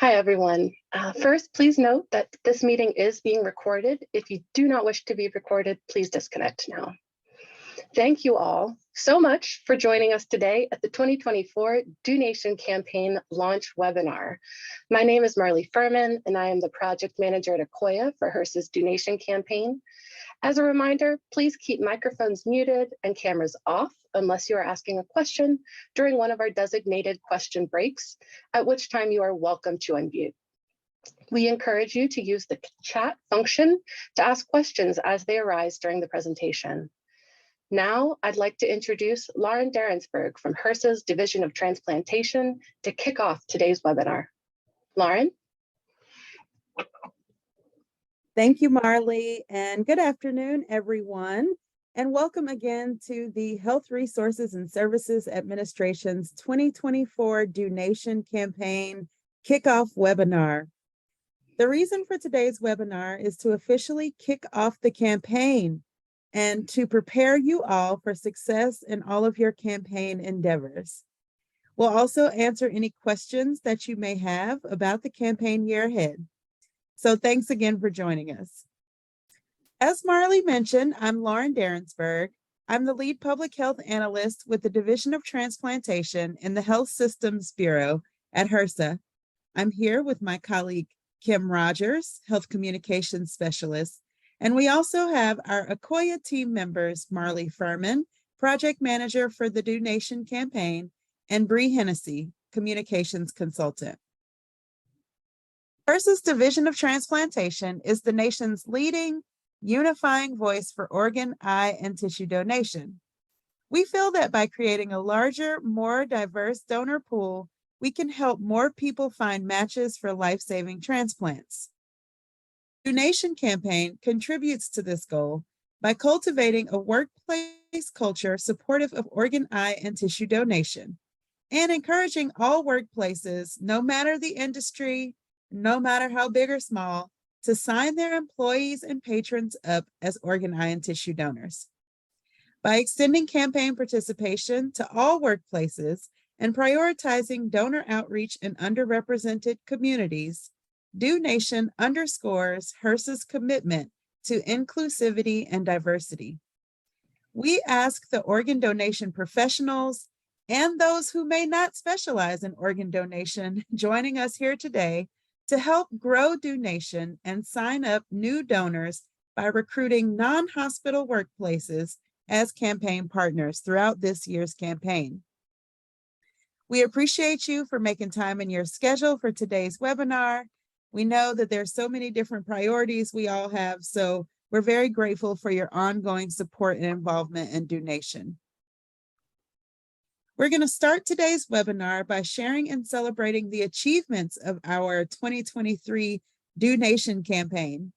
Hi, everyone. First, please note that this meeting is being recorded. If you do not wish to be recorded, please disconnect now. Thank you all so much for joining us today at the 2024 Do Nation Campaign Launch Webinar. My name is Marley Furman, and I am the Project Manager at Akoya for HRSA's Do Nation Campaign. As a reminder, please keep microphones muted and cameras off unless you are asking a question during one of our designated question breaks, at which time you are welcome to unmute. We encourage you to use the chat function to ask questions as they arise during the presentation. Now, I'd like to introduce Lauren Derensberg from HRSA's Division of Transplantation to kick off today's webinar. Lauren? Thank you, Marley, and good afternoon, everyone, and welcome again to the Health Resources and Services Administration's 2024 Do Nation Campaign Kickoff Webinar. The reason for today's webinar is to officially kick off the campaign and to prepare you all for success in all of your campaign endeavors. We'll also answer any questions that you may have about the campaign year ahead. So thanks again for joining us. As Marley mentioned, I'm Lauren Derensberg. I'm the lead public health analyst with the Division of Transplantation in the Health Systems Bureau at HRSA. I'm here with my colleague, Kim Rogers, Health Communications Specialist, and we also have our Akoya team members, Marley Furman, Project Manager for the Do Nation Campaign, and Bree Hennessy, Communications Consultant. HRSA's Division of Transplantation is the nation's leading unifying voice for organ, eye, and tissue donation. We feel that by creating a larger, more diverse donor pool, we can help more people find matches for life-saving transplants. The Do Nation Campaign contributes to this goal by cultivating a workplace culture supportive of organ, eye, and tissue donation, and encouraging all workplaces, no matter the industry, no matter how big or small, to sign their employees and patrons up as organ, eye, and tissue donors. By extending campaign participation to all workplaces and prioritizing donor outreach in underrepresented communities, Do Nation underscores HRSA's commitment to inclusivity and diversity. We ask the organ donation professionals and those who may not specialize in organ donation joining us here today to help grow Do Nation and sign up new donors by recruiting non-hospital workplaces as campaign partners throughout this year's campaign. We appreciate you for making time in your schedule for today's webinar. We know that there's so many different priorities we all have, so we're very grateful for your ongoing support and involvement in Do Nation. We're going to start today's webinar by sharing and celebrating the achievements of our 2023 Do Nation campaign.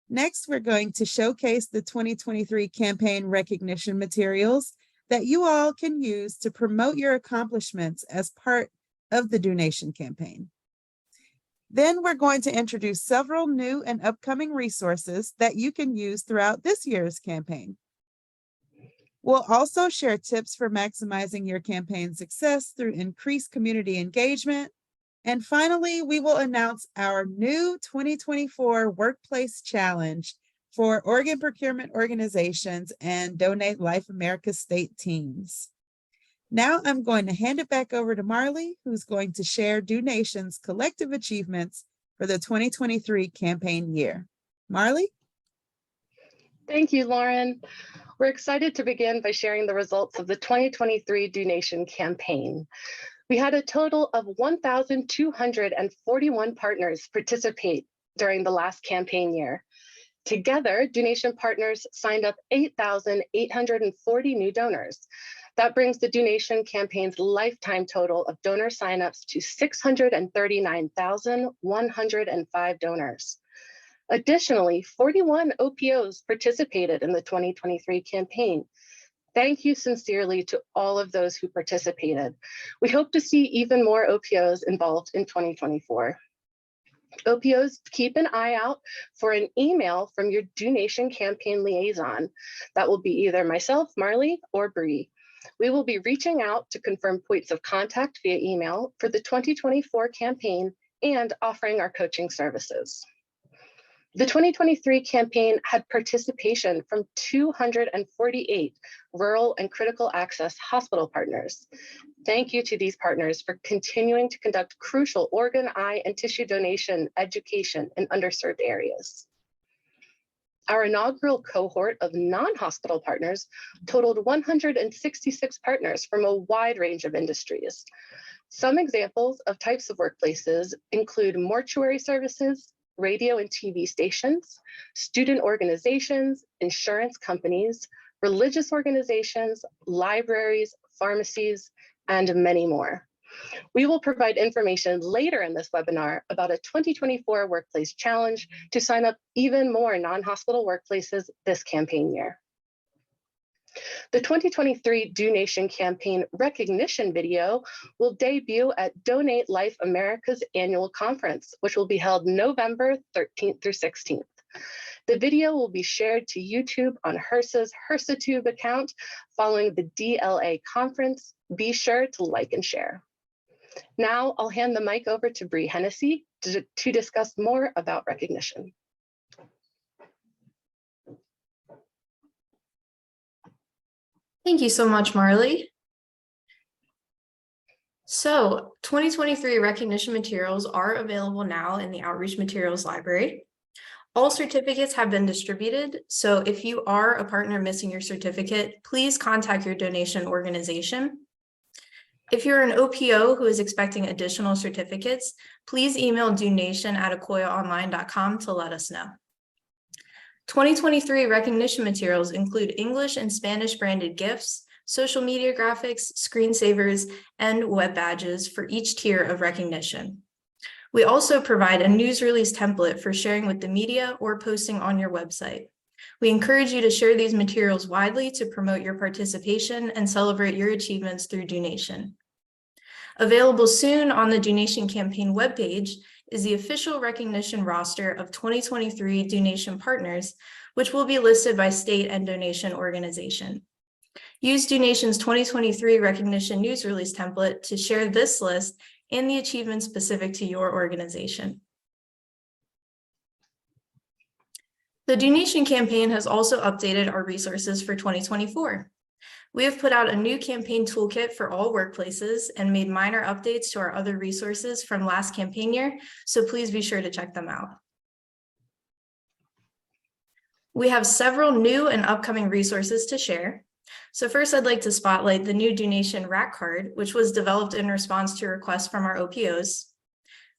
Next, we're going to showcase the 2023 campaign recognition materials that you all can use to promote your accomplishments as part of the Do Nation campaign. Then we're going to introduce several new and upcoming resources that you can use throughout this year's campaign. We'll also share tips for maximizing your campaign success through increased community engagement. And finally, we will announce our new 2024 Workplace Challenge for organ procurement organizations and Donate Life America state teams. Now I'm going to hand it back over to Marley, who's going to share Do Nation's collective achievements for the 2023 campaign year. Marley? Thank you, Lauren. We're excited to begin by sharing the results of the 2023 Do Nation campaign. We had a total of 1,241 partners participate during the last campaign year. Together, Do Nation partners signed up 8,840 new donors. That brings the Do Nation campaign's lifetime total of donor signups to 639,105 donors. Additionally, 41 OPOs participated in the 2023 campaign. Thank you sincerely to all of those who participated. We hope to see even more OPOs involved in 2024. OPOs, keep an eye out for an email from your Do Nation campaign liaison. That will be either myself, Marley, or Bree. We will be reaching out to confirm points of contact via email for the 2024 campaign and offering our coaching services. The 2023 campaign had participation from 248 rural and critical access hospital partners. Thank you to these partners for continuing to conduct crucial organ, eye, and tissue donation education in underserved areas. Our inaugural cohort of non-hospital partners totaled 166 partners from a wide range of industries. Some examples of types of workplaces include mortuary services, radio and TV stations, student organizations, insurance companies, religious organizations, libraries, pharmacies, and many more. We will provide information later in this webinar about a 2024 workplace challenge to sign up even more non-hospital workplaces this campaign year. The 2023 Do Nation campaign recognition video will debut at Donate Life America's annual conference, which will be held November 13th through 16th. The video will be shared to YouTube on HRSA's HRSATube account following the DLA conference. Be sure to like and share. Now I'll hand the mic over to Bree Hennessy to discuss more about recognition. Thank you so much, Marley. So 2023 recognition materials are available now in the Outreach Materials Library. All certificates have been distributed, so if you are a partner missing your certificate, please contact your donation organization. If you're an OPO who is expecting additional certificates, please email donation@akoyaonline.com to let us know. 2023 recognition materials include English and Spanish branded gifts, social media graphics, screensavers, and web badges for each tier of recognition. We also provide a news release template for sharing with the media or posting on your website. We encourage you to share these materials widely to promote your participation and celebrate your achievements through donation. Available soon on the donation campaign webpage is the official recognition roster of 2023 donation partners, which will be listed by state and donation organization. Use Donation's 2023 recognition news release template to share this list and the achievements specific to your organization. The donation campaign has also updated our resources for 2024. We have put out a new campaign toolkit for all workplaces and made minor updates to our other resources from last campaign year, so please be sure to check them out. We have several new and upcoming resources to share. So first, I'd like to spotlight the new donation rack card, which was developed in response to requests from our OPOs.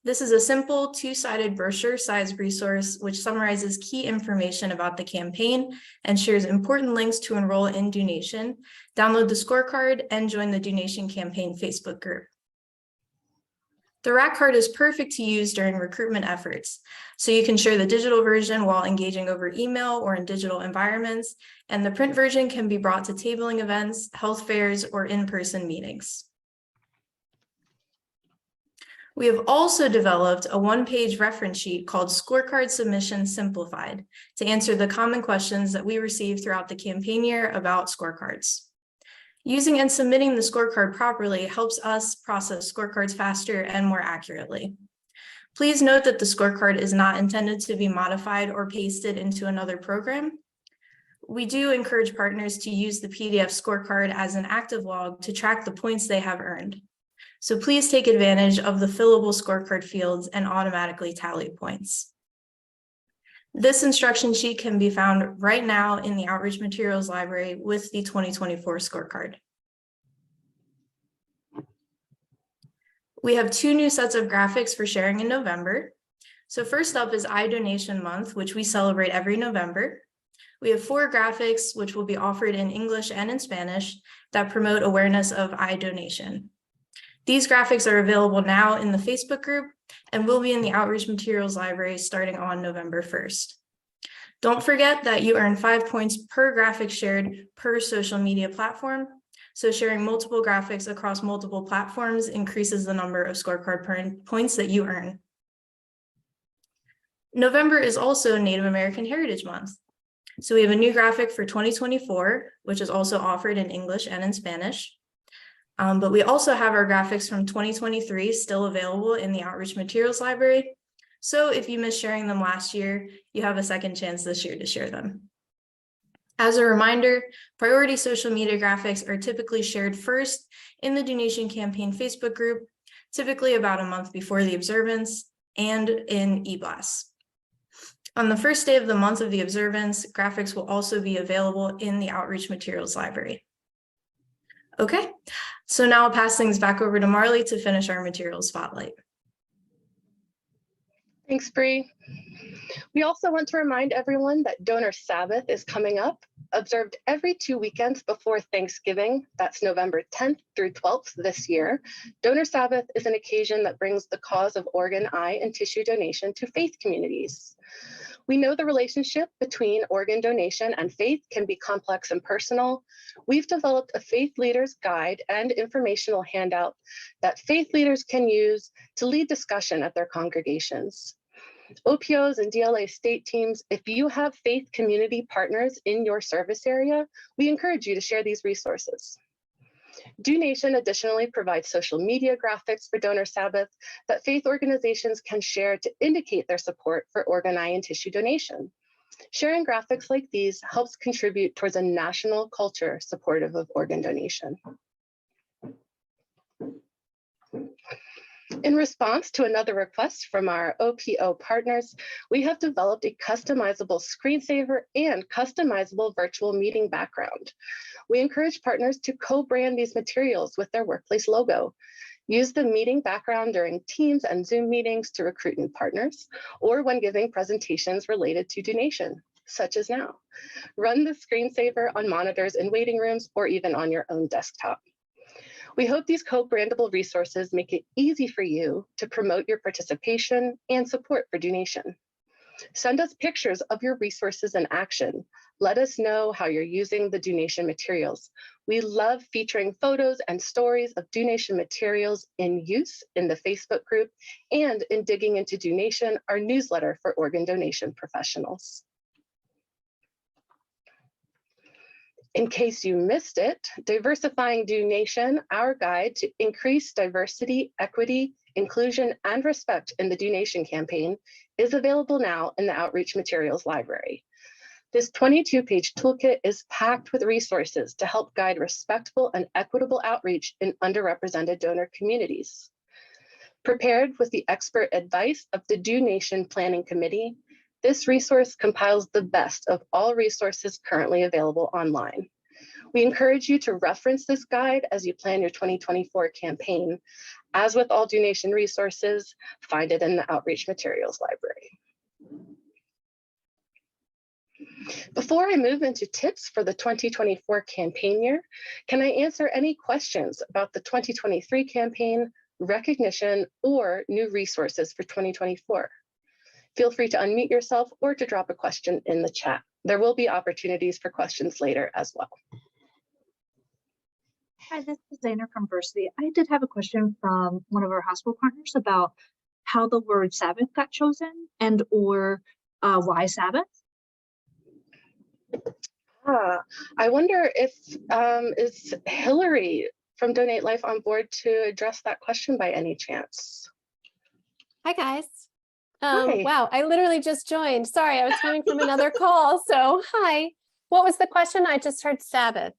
This is a simple two-sided brochure-sized resource which summarizes key information about the campaign and shares important links to enroll in donation, download the scorecard, and join the donation campaign Facebook group. The rack card is perfect to use during recruitment efforts, so you can share the digital version while engaging over email or in digital environments, and the print version can be brought to tabling events, health fairs, or in-person meetings. We have also developed a one-page reference sheet called Scorecard Submission Simplified to answer the common questions that we received throughout the campaign year about scorecards. Using and submitting the scorecard properly helps us process scorecards faster and more accurately. Please note that the scorecard is not intended to be modified or pasted into another program. We do encourage partners to use the PDF scorecard as an active log to track the points they have earned. So please take advantage of the fillable scorecard fields and automatically tally points. This instruction sheet can be found right now in the Outreach Materials Library with the 2024 scorecard. We have two new sets of graphics for sharing in November. So first up is Eye Donation Month, which we celebrate every November. We have 4 graphics, which will be offered in English and in Spanish, that promote awareness of eye donation. These graphics are available now in the Facebook group and will be in the Outreach Materials Library starting on November 1st. Don't forget that you earn 5 points per graphic shared per social media platform. So sharing multiple graphics across multiple platforms increases the number of scorecard points that you earn. November is also Native American Heritage Month. So we have a new graphic for 2024, which is also offered in English and in Spanish. But we also have our graphics from 2023 still available in the Outreach Materials Library. So if you missed sharing them last year, you have a second chance this year to share them. As a reminder, priority social media graphics are typically shared first in the Donation Campaign Facebook group, typically about a month before the observance, and in eBlasts. On the first day of the month of the observance, graphics will also be available in the Outreach Materials Library. Okay, so now I'll pass things back over to Marley to finish our materials spotlight. Thanks, Bree. We also want to remind everyone that Donor Sabbath is coming up, observed every 2 weekends before Thanksgiving. That's November 10th through 12th this year. Donor Sabbath is an occasion that brings the cause of organ, eye, and tissue donation to faith communities. We know the relationship between organ donation and faith can be complex and personal. We've developed a faith leaders guide and informational handout that faith leaders can use to lead discussion at their congregations. OPOs and DLA state teams, if you have faith community partners in your service area, we encourage you to share these resources. DoNation additionally provides social media graphics for Donor Sabbath that faith organizations can share to indicate their support for organ, eye, and tissue donation. Sharing graphics like these helps contribute towards a national culture supportive of organ donation. In response to another request from our OPO partners, we have developed a customizable screensaver and customizable virtual meeting background. We encourage partners to co-brand these materials with their workplace logo. Use the meeting background during Teams and Zoom meetings to recruit new partners, or when giving presentations related to donation, such as now. Run the screensaver on monitors in waiting rooms or even on your own desktop. We hope these co-brandable resources make it easy for you to promote your participation and support for donation. Send us pictures of your resources in action. Let us know how you're using the donation materials. We love featuring photos and stories of donation materials in use in the Facebook group and in Digging into Donation, our newsletter for organ donation professionals. In case you missed it, Diversifying Donation, our guide to increase diversity, equity, inclusion, and respect in the donation campaign, is available now in the Outreach Materials Library. This 22-page toolkit is packed with resources to help guide respectful and equitable outreach in underrepresented donor communities. Prepared with the expert advice of the DoNation Planning Committee, this resource compiles the best of all resources currently available online. We encourage you to reference this guide as you plan your 2024 campaign. As with all donation resources, find it in the Outreach Materials Library. Before I move into tips for the 2024 campaign year, can I answer any questions about the 2023 campaign, recognition, or new resources for 2024? Feel free to unmute yourself or to drop a question in the chat. There will be opportunities for questions later as well. Hi, this is Zaina from Versity. I did have a question from one of our hospital partners about how the word Sabbath got chosen and or why Sabbath. I wonder if is Hillary from Donate Life on board to address that question by any chance? Hi, guys. Hi. Wow, I literally just joined. Sorry, I was coming from another call. So hi. What was the question? I just heard Sabbath.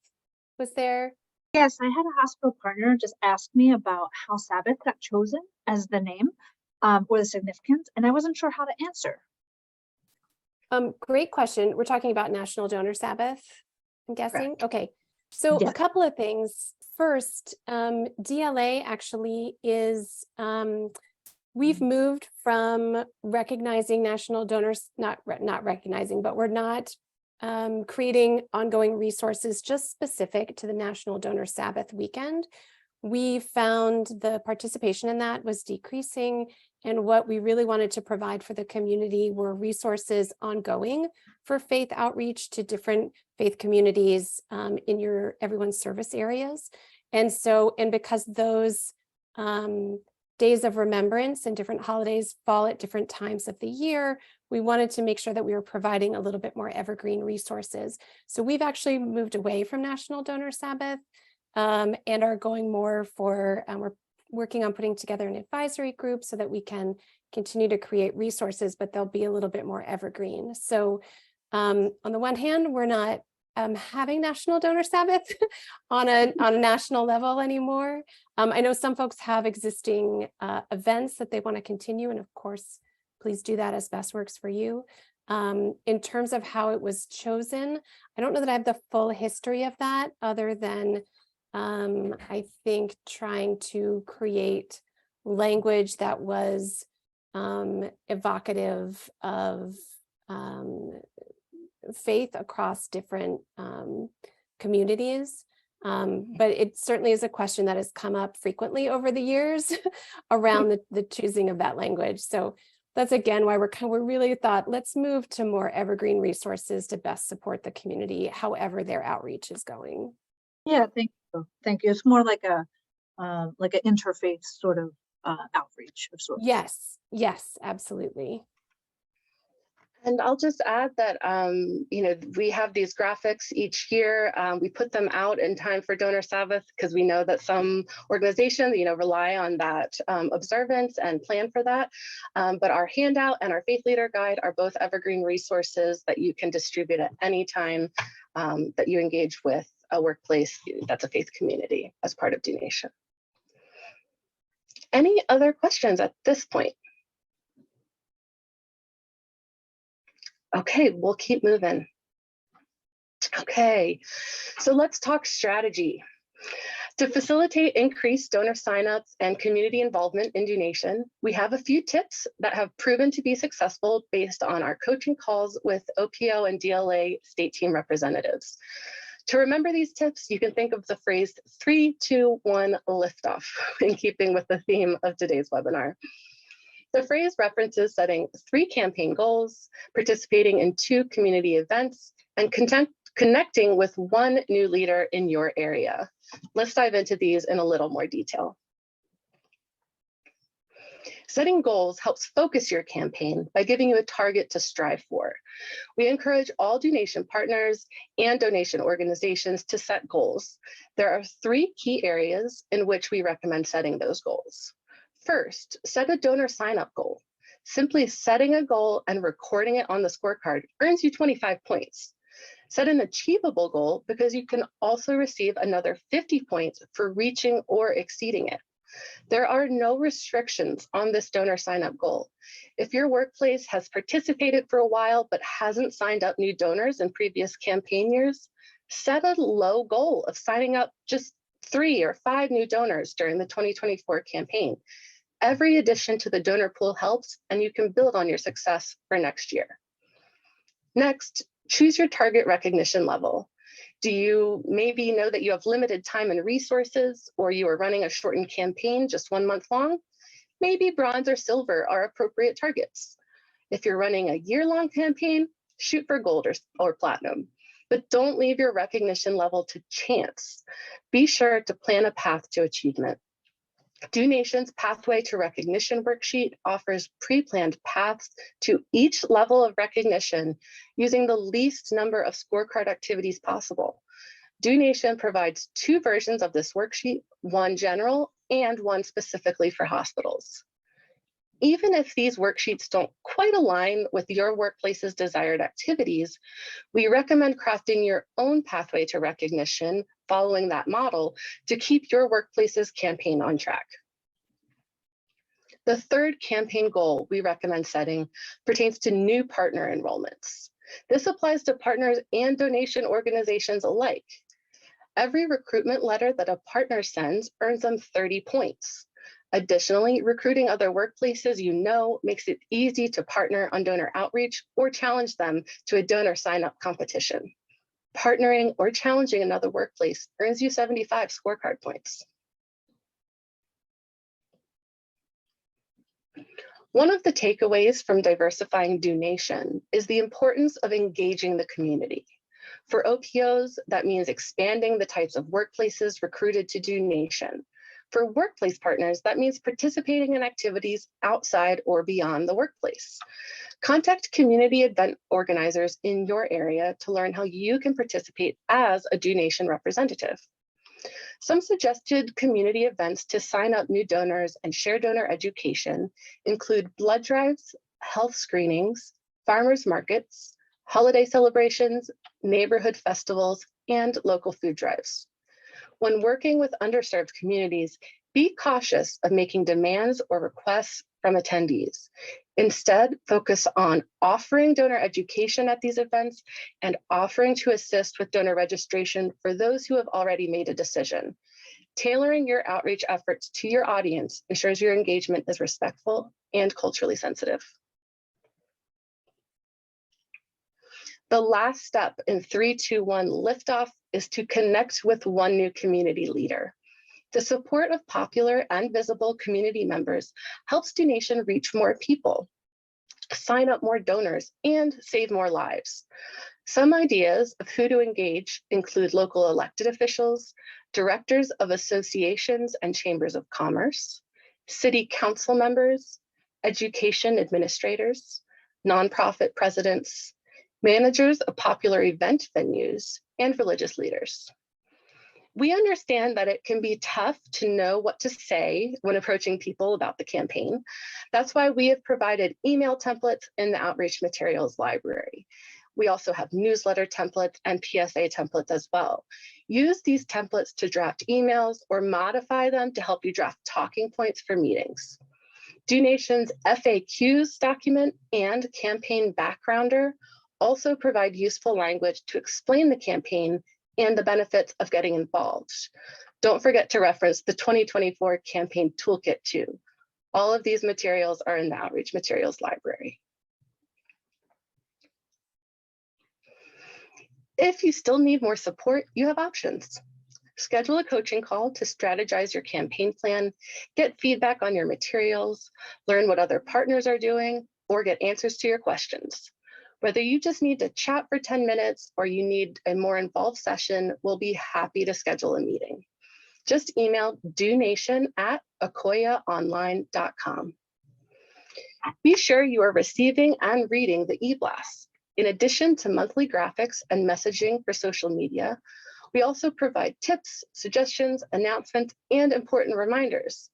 Was there? Yes, I had a hospital partner just ask me about how Sabbath got chosen as the name or the significance, and I wasn't sure how to answer. Great question. We're talking about National Donor Sabbath, I'm guessing. Correct. Okay, so Yeah. a couple of things. First, DLA actually is, we've moved from recognizing national donors, not recognizing, but we're not creating ongoing resources just specific to the National Donor Sabbath weekend. We found the participation in that was decreasing, and what we really wanted to provide for the community were resources ongoing for faith outreach to different faith communities in everyone's service areas. And because those days of remembrance and different holidays fall at different times of the year, we wanted to make sure that we were providing a little bit more evergreen resources. So we've actually moved away from National Donor Sabbath and are going more for, we're working on putting together an advisory group so that we can continue to create resources, but they'll be a little bit more evergreen. So on the one hand, we're not having National Donor Sabbath on a national level anymore. I know some folks have existing events that they want to continue, and of course, please do that as best works for you. In terms of how it was chosen, I don't know that I have the full history of that, other than I think trying to create language that was evocative of faith across different communities. But it certainly is a question that has come up frequently over the years around the choosing of that language. So that's again why we really thought, let's move to more evergreen resources to best support the community, however their outreach is going. Yeah, thank you. Thank you. It's more like an interfaith sort of outreach of sorts. Yes, yes, absolutely. And I'll just add that, we have these graphics each year. We put them out in time for Donor Sabbath because we know that some organizations, rely on that observance and plan for that. But our handout and our Faith Leader Guide are both evergreen resources that you can distribute at any time that you engage with a workplace that's a faith community as part of donation. Any other questions at this point? Okay, we'll keep moving. Okay, so let's talk strategy. To facilitate increased donor signups and community involvement in donation, we have a few tips that have proven to be successful based on our coaching calls with OPO and DLA state team representatives. To remember these tips, you can think of the phrase 3, 2, 1, liftoff in keeping with the theme of today's webinar. The phrase references setting 3 campaign goals, participating in 2 community events, and connecting with 1 new leader in your area. Let's dive into these in a little more detail. Setting goals helps focus your campaign by giving you a target to strive for. We encourage all donation partners and donation organizations to set goals. There are 3 key areas in which we recommend setting those goals. First, set a donor sign-up goal. Simply setting a goal and recording it on the scorecard earns you 25 points. Set an achievable goal because you can also receive another 50 points for reaching or exceeding it. There are no restrictions on this donor sign-up goal. If your workplace has participated for a while but hasn't signed up new donors in previous campaign years, set a low goal of signing up just 3 or 5 new donors during the 2024 campaign. Every addition to the donor pool helps, and you can build on your success for next year. Next, choose your target recognition level. Do you maybe know that you have limited time and resources, or you are running a shortened campaign just 1 month long? Maybe bronze or silver are appropriate targets. If you're running a year-long campaign, shoot for gold or platinum, but don't leave your recognition level to chance. Be sure to plan a path to achievement. Donation's Pathway to Recognition worksheet offers pre-planned paths to each level of recognition using the least number of scorecard activities possible. Donation provides 2 versions of this worksheet, one general and one specifically for hospitals. Even if these worksheets don't quite align with your workplace's desired activities, we recommend crafting your own pathway to recognition following that model to keep your workplace's campaign on track. The 3rd campaign goal we recommend setting pertains to new partner enrollments. This applies to partners and donation organizations alike. Every recruitment letter that a partner sends earns them 30 points. Additionally, recruiting other workplaces makes it easy to partner on donor outreach or challenge them to a donor sign-up competition. Partnering or challenging another workplace earns you 75 scorecard points. One of the takeaways from diversifying donation is the importance of engaging the community. For OPOs, that means expanding the types of workplaces recruited to donation. For workplace partners, that means participating in activities outside or beyond the workplace. Contact community event organizers in your area to learn how you can participate as a donation representative. Some suggested community events to sign up new donors and share donor education include blood drives, health screenings, farmers markets, holiday celebrations, neighborhood festivals, and local food drives. When working with underserved communities, be cautious of making demands or requests from attendees. Instead, focus on offering donor education at these events and offering to assist with donor registration for those who have already made a decision. Tailoring your outreach efforts to your audience ensures your engagement is respectful and culturally sensitive. The last step in 3-2-1 liftoff is to connect with one new community leader. The support of popular and visible community members helps donation reach more people, sign up more donors, and save more lives. Some ideas of who to engage include local elected officials, directors of associations and chambers of commerce, city council members, education administrators, nonprofit presidents, managers of popular event venues, and religious leaders. We understand that it can be tough to know what to say when approaching people about the campaign. That's why we have provided email templates in the outreach materials library. We also have newsletter templates and PSA templates as well. Use these templates to draft emails or modify them to help you draft talking points for meetings. DoNation's FAQs document and campaign backgrounder also provide useful language to explain the campaign and the benefits of getting involved. Don't forget to reference the 2024 campaign toolkit too. All of these materials are in the outreach materials library. If you still need more support, you have options. Schedule a coaching call to strategize your campaign plan, get feedback on your materials, learn what other partners are doing, or get answers to your questions. Whether you just need to chat for 10 minutes or you need a more involved session, we'll be happy to schedule a meeting. Just email donation@akoyaonline.com. Be sure you are receiving and reading the e-blasts. In addition to monthly graphics and messaging for social media, we also provide tips, suggestions, announcements, and important reminders.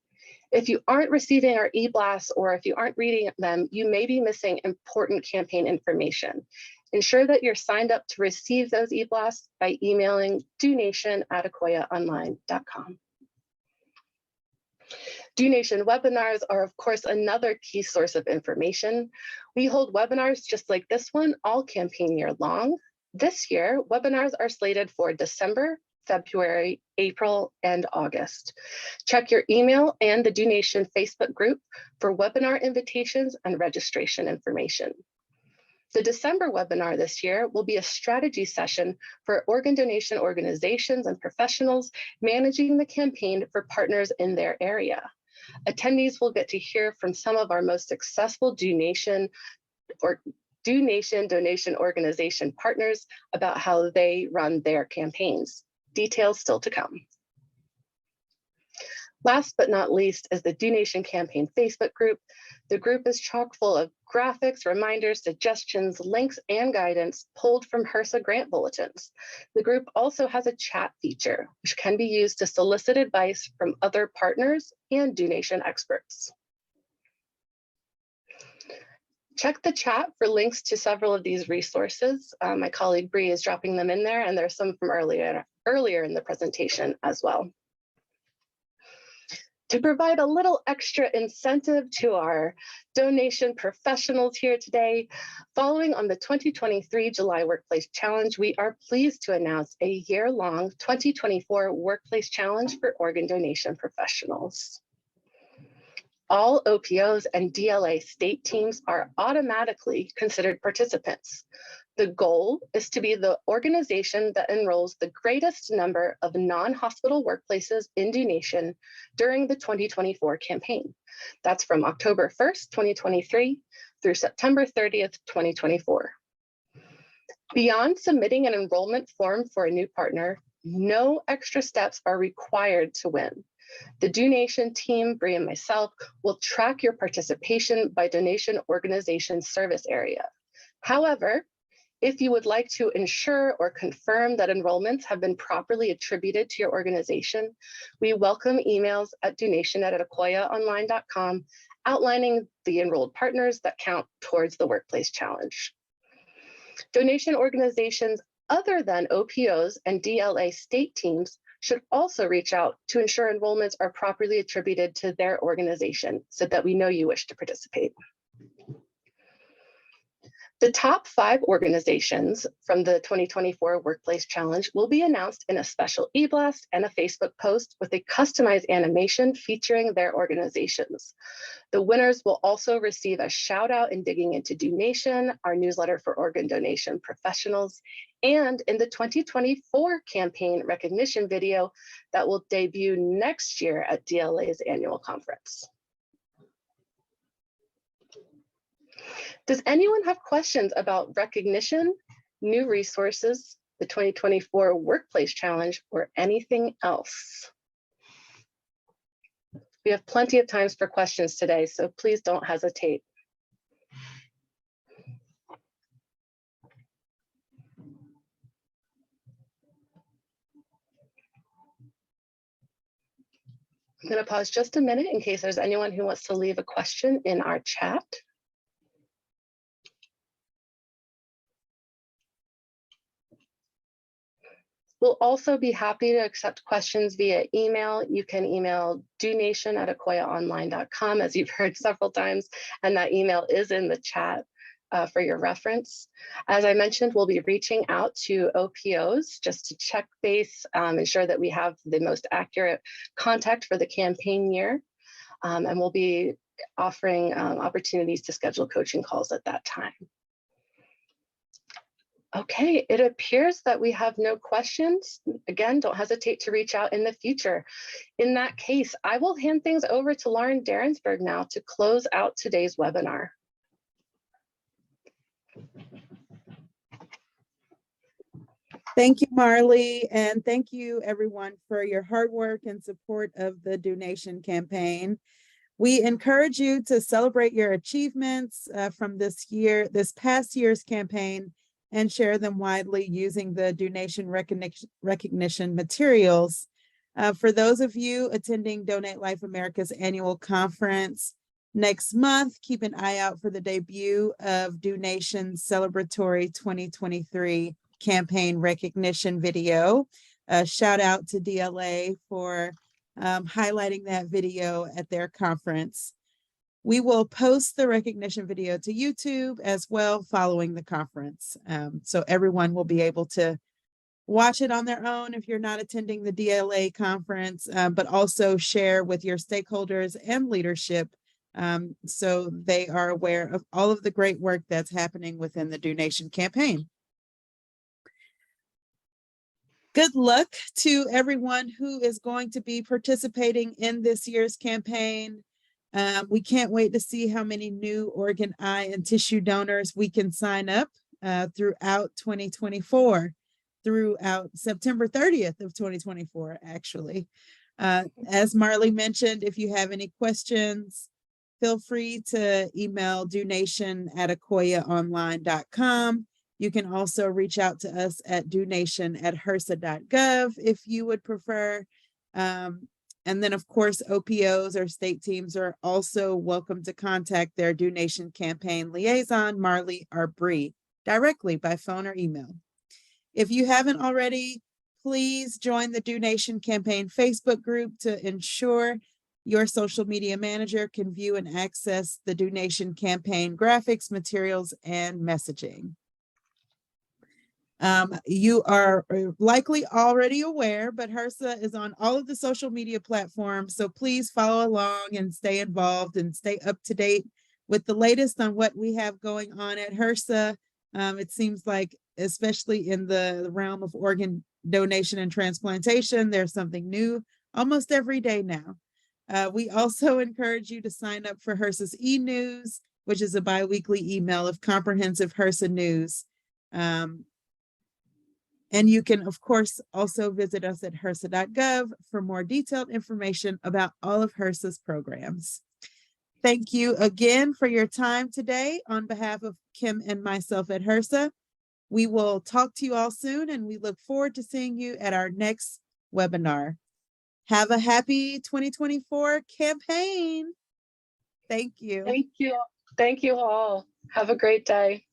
If you aren't receiving our e-blasts or if you aren't reading them, you may be missing important campaign information. Ensure that you're signed up to receive those e-blasts by emailing donation@akoyaonline.com. DoNation webinars are, of course, another key source of information. We hold webinars just like this one all campaign year long. This year, webinars are slated for December, February, April, and August. Check your email and the DoNation Facebook group for webinar invitations and registration information. The December webinar this year will be a strategy session for organ donation organizations and professionals managing the campaign for partners in their area. Attendees will get to hear from some of our most successful donation donation organization partners about how they run their campaigns. Details still to come. Last but not least is the DoNation Campaign Facebook group. The group is chock full of graphics, reminders, suggestions, links, and guidance pulled from HRSA grant bulletins. The group also has a chat feature, which can be used to solicit advice from other partners and DoNation experts. Check the chat for links to several of these resources. My colleague Bree is dropping them in there, and there's some from earlier in the presentation as well. To provide a little extra incentive to our donation professionals here today, following on the 2023 July Workplace Challenge, we are pleased to announce a year-long 2024 Workplace Challenge for organ donation professionals. All OPOs and DLA state teams are automatically considered participants. The goal is to be the organization that enrolls the greatest number of non-hospital workplaces in DoNation during the 2024 campaign. That's from October 1st, 2023 through September 30th, 2024. Beyond submitting an enrollment form for a new partner, no extra steps are required to win. The DoNation team, Bree and myself, will track your participation by donation organization service area. However, If you would like to ensure or confirm that enrollments have been properly attributed to your organization, we welcome emails at donation@akoyaonline.com outlining the enrolled partners that count towards the Workplace Challenge. Donation organizations other than OPOs and DLA state teams should also reach out to ensure enrollments are properly attributed to their organization so that we know you wish to participate. The top 5 organizations from the 2024 Workplace Challenge will be announced in a special e-blast and a Facebook post with a customized animation featuring their organizations. The winners will also receive a shout out in Digging into Donation, our newsletter for organ donation professionals, and in the 2024 campaign recognition video that will debut next year at DLA's annual conference. Does anyone have questions about recognition, new resources, the 2024 Workplace Challenge, or anything else? We have plenty of times for questions today, so please don't hesitate. I'm going to pause just a minute in case there's anyone who wants to leave a question in our chat. We'll also be happy to accept questions via email. You can email donation@akoyaonline.com, as you've heard several times, and that email is in the chat for your reference. As I mentioned, we'll be reaching out to OPOs just to check base, ensure that we have the most accurate contact for the campaign year, and we'll be offering opportunities to schedule coaching calls at that time. Okay, it appears that we have no questions. Again, don't hesitate to reach out in the future. In that case, I will hand things over to Lauren Derensberg now to close out today's webinar. Thank you, Marley, and thank you everyone for your hard work and support of the donation campaign. We encourage you to celebrate your achievements from this past year's campaign, and share them widely using the donation recognition materials. For those of you attending Donate Life America's annual conference next month, keep an eye out for the debut of Donation's celebratory 2023 campaign recognition video. Shout out to DLA for highlighting that video at their conference. We will post the recognition video to YouTube as well following the conference. So everyone will be able to watch it on their own if you're not attending the DLA conference, but also share with your stakeholders and leadership so they are aware of all of the great work that's happening within the donation campaign. Good luck to everyone who is going to be participating in this year's campaign. We can't wait to see how many new organ, eye, and tissue donors we can sign up throughout 2024, throughout September 30th of 2024, actually. As Marley mentioned, if you have any questions, feel free to email donation@akoyaonline.com. You can also reach out to us at donation@HRSA.gov if you would prefer. And then, of course, OPOs or state teams are also welcome to contact their donation campaign liaison, Marley or Bree, directly by phone or email. If you haven't already, please join the donation campaign Facebook group to ensure your social media manager can view and access the donation campaign graphics, materials, and messaging. You are likely already aware, but HRSA is on all of the social media platforms, so please follow along and stay involved and stay up to date with the latest on what we have going on at HRSA. It seems like, especially in the realm of organ donation and transplantation, there's something new almost every day now. We also encourage you to sign up for HRSA's e-news, which is a bi-weekly email of comprehensive HRSA news. And you can, of course, also visit us at HRSA.gov for more detailed information about all of HRSA's programs. Thank you again for your time today on behalf of Kim and myself at HRSA. We will talk to you all soon, and we look forward to seeing you at our next webinar. Have a happy 2024 campaign. Thank you. Thank you. Thank you all. Have a great day.